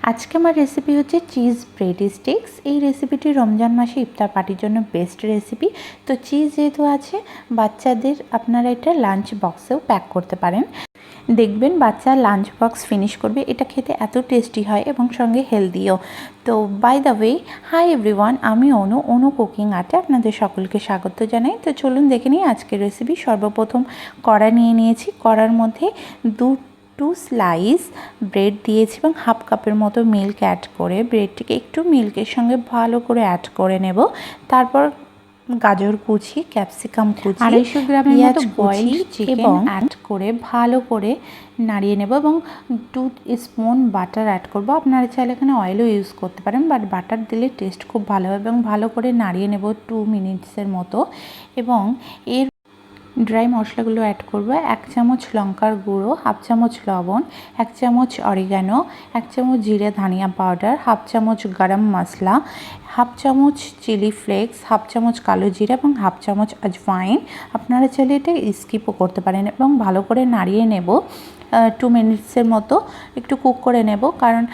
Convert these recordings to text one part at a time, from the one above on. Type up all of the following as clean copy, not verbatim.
আজকে আমার রেসিপি হচ্ছে চিজ ব্রেড স্টিক্স। এই রেসিপিটি রমজান মাসে ইফতার পার্টির জন্য বেস্ট রেসিপি। তো চিজ যেহেতু আছে, বাচ্চাদের আপনারা এটা লাঞ্চ বক্সেও প্যাক করতে পারেন। দেখবেন বাচ্চা লাঞ্চ বক্স ফিনিশ করবে। এটা খেতে এত টেস্টি হয় এবং সঙ্গে হেলদিও। তো by the way, hi everyone, আমি অনু কুকিং আর্টে আপনাদের সকলকে স্বাগত জানাই। তো চলুন দেখে নিই আজকের রেসিপি। সর্বপ্রথম কড়া নিয়ে নিয়েছি। কড়ার মধ্যে টু স্লাইস ব্রেড দিয়েছি এবং হাফ কাপের মতো মিল্ক অ্যাড করে ব্রেডটিকে একটু মিল্কের সঙ্গে ভালো করে অ্যাড করে নেব। তারপর গাজর কুচি, ক্যাপসিকাম কুচি, 250 গ্রামের মতো বয়েলড চিকেন অ্যাড করে ভালো করে নাড়িয়ে নেব এবং 2 স্পুন বাটার অ্যাড করব। আপনারা চাইলে এখানে অয়েলও ইউজ করতে পারেন, বাট বাটার দিলে টেস্ট খুব ভালো হবে। এবং ভালো করে নাড়িয়ে নেব 2 মিনিটসের মতো। এবং এর ড্রাই মশলাগুলো অ্যাড করব। 1 চামচ লঙ্কার গুঁড়ো, হাফ চামচ লবণ, 1 চামচ অরিগানো, 1 চামচ জিরে ধনিয়া পাউডার, হাফ চামচ গরম মশলা, হাফ চামচ চিলি ফ্লেক্স, হাফ চামচ কালো জিরা এবং হাফ চামচ আজওয়াইন। আপনারা চাইলে এটা স্কিপও করতে পারেন। এবং ভালো করে নাড়িয়ে নেব 2 মিনিটসের মতো একটু কুক করে নেব, কারণ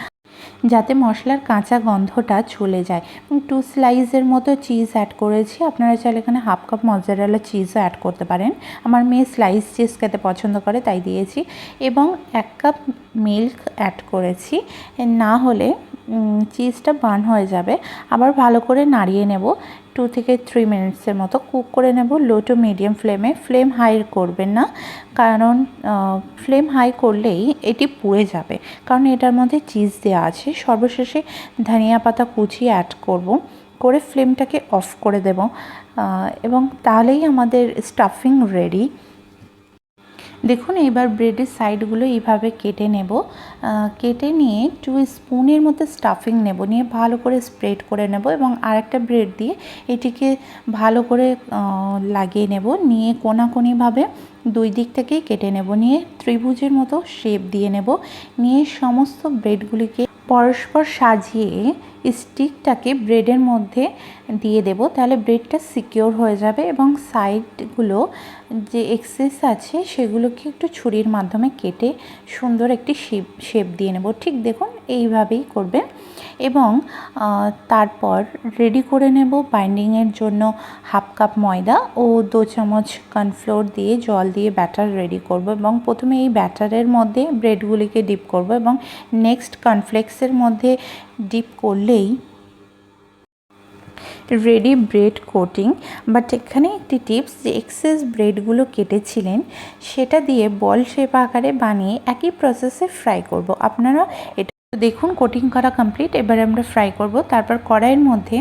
যাতে মশলার কাঁচা গন্ধটা চলে যায়। 2 স্লাইসের মতো চিজ অ্যাড করেছি। আপনারা চাইলে এখানে হাফ কাপ মজারেলা চিজও অ্যাড করতে পারেন। আমার মেয়ে স্লাইস চিজ খেতে পছন্দ করে, তাই দিয়েছি। এবং 1 কাপ মিল্ক অ্যাড করেছি, না হলে চিজটা বার্ন হয়ে যাবে। আবার ভালো করে নাড়িয়ে নেব। 2 থেকে 3 মিনিটসের মতো কুক করে নেব লো টু মিডিয়াম ফ্লেমে। ফ্লেম হাই করবেন না, কারণ ফ্লেম হাই করলেই এটি পুড়ে যাবে, কারণ এটার মধ্যে চিজ দেওয়া আছে। সর্বশেষে ধনিয়া পাতা কুচি অ্যাড করে ফ্লেমটাকে অফ করে দেব, এবং তাহলেই আমাদের স্টাফিং রেডি। দেখুন, এবার ব্রেডের সাইডগুলো এইভাবে কেটে নেব। কেটে নিয়ে 2 স্পুনের মতো স্টাফিং নেব, নিয়ে ভালো করে স্প্রেড করে নেব এবং আরেকটা ব্রেড দিয়ে এটিকে ভালো করে লাগিয়ে নেব। নিয়ে কোনাকুনিভাবে 2 দিক থেকেই কেটে নেব, নিয়ে ত্রিভুজের মতো শেপ দিয়ে নেব। নিয়ে সমস্ত ব্রেডগুলিকে পরস্পর সাজিয়ে স্টিকটাকে ব্রেডের মধ্যে দিয়ে দেব, তাহলে ব্রেডটা সিকিওর হয়ে যাবে। এবং সাইডগুলো যে এক্সেস আছে সেগুলোকে একটু ছুরির মাধ্যমে কেটে সুন্দর একটি শেপ দিয়ে নেব। ঠিক দেখুন, এইভাবেই করবে। এবং তারপর রেডি করে নেব বাইন্ডিংয়ের জন্য হাফ কাপ ময়দা ও 2 চামচ কর্নফ্লোর দিয়ে জল দিয়ে ব্যাটার রেডি করব। এবং প্রথমে এই ব্যাটারের মধ্যে ব্রেডগুলিকে ডিপ করব এবং নেক্সট কর্নফ্লেক্সের মধ্যে ডিপ করলেই রেডি ব্রেড কোটিং। বাট এখানে একটি টিপস, যে এক্সেস ব্রেডগুলো কেটেছিলেন সেটা দিয়ে বল শেপ আকারে বানিয়ে একই প্রসেসে ফ্রাই করব। আপনারা এটা দেখুন, কোটিং করা কমপ্লিট। এবার আমরা ফ্রাই করব। তারপর কড়াইয়ের মধ্যে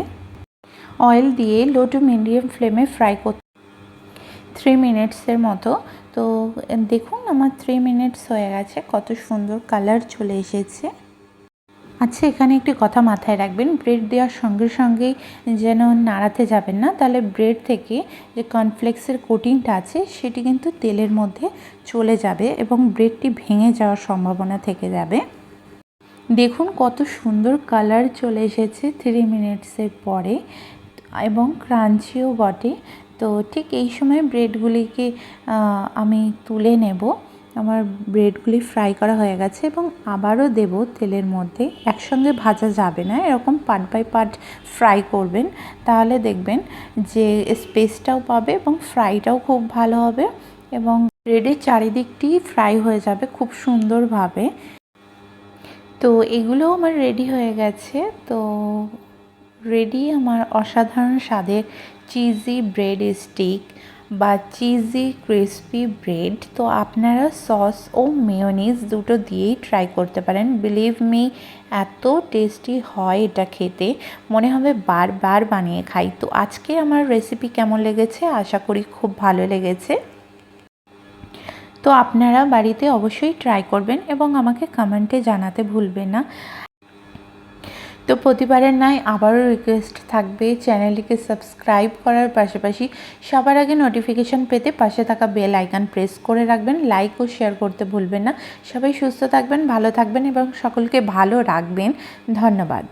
অয়েল দিয়ে লো টু মিডিয়াম ফ্লেমে ফ্রাই করতে 3 মিনিটসের মতো। তো দেখুন, আমার 3 মিনিটস হয়ে গেছে। কত সুন্দর কালার চলে এসেছে। আচ্ছা, এখানে একটি কথা মাথায় রাখবেন, ব্রেড দেওয়ার সঙ্গে সঙ্গেই যেন নাড়াতে যাবেন না, তাহলে ব্রেড থেকে যে কর্নফ্লেক্সের কোটিংটা আছে সেটি কিন্তু তেলের মধ্যে চলে যাবে এবং ব্রেডটি ভেঙে যাওয়ার সম্ভাবনা থেকে যাবে। দেখুন কত সুন্দর কালার চলে এসেছে 3 মিনিটসের পরে, এবং ক্রাঞ্চিও বটে। তো ঠিক এই সময় ব্রেডগুলিকে আমি তুলে নেব। আমার ব্রেডগুলি ফ্রাই করা হয়ে গেছে এবং আবারও দেব তেলের মধ্যে। একসঙ্গে ভাজা যাবে না, এরকম পার্ট বাই পার্ট ফ্রাই করবেন, তাহলে দেখবেন যে স্পেসটাও পাবে এবং ফ্রাইটাও খুব ভালো হবে এবং ব্রেডের চারিদিকটি ফ্রাই হয়ে যাবে খুব সুন্দরভাবে। তো এগুলোও আমার রেডি হয়ে গেছে। তো রেডি আমার অসাধারণ স্বাদের চিজি ব্রেড স্টিক বা চিজি ক্রিসপি ব্রেড। তো আপনারা সস ও মেয়োনিজ দুটো দিয়েই ট্রাই করতে পারেন। বিলিভ মি, এত টেস্টি হয় এটা খেতে, মনে হবে বারবার বানিয়ে খাই। তো আজকে আমার রেসিপি কেমন লেগেছে, আশা করি খুব ভালো লেগেছে। তো আপনারা বাড়িতে অবশ্যই ট্রাই করবেন এবং আমাকে কমেন্টে জানাতে ভুলবেন না। তো প্রতিবারের নয় আবারও রিকোয়েস্ট থাকবে, চ্যানেলটিকে সাবস্ক্রাইব করার পাশাপাশি সবার আগে নোটিফিকেশান পেতে পাশে থাকা বেল আইকন প্রেস করে রাখবেন। লাইক ও শেয়ার করতে ভুলবেন না। সবাই সুস্থ থাকবেন, ভালো থাকবেন এবং সকলকে ভালো রাখবেন। ধন্যবাদ।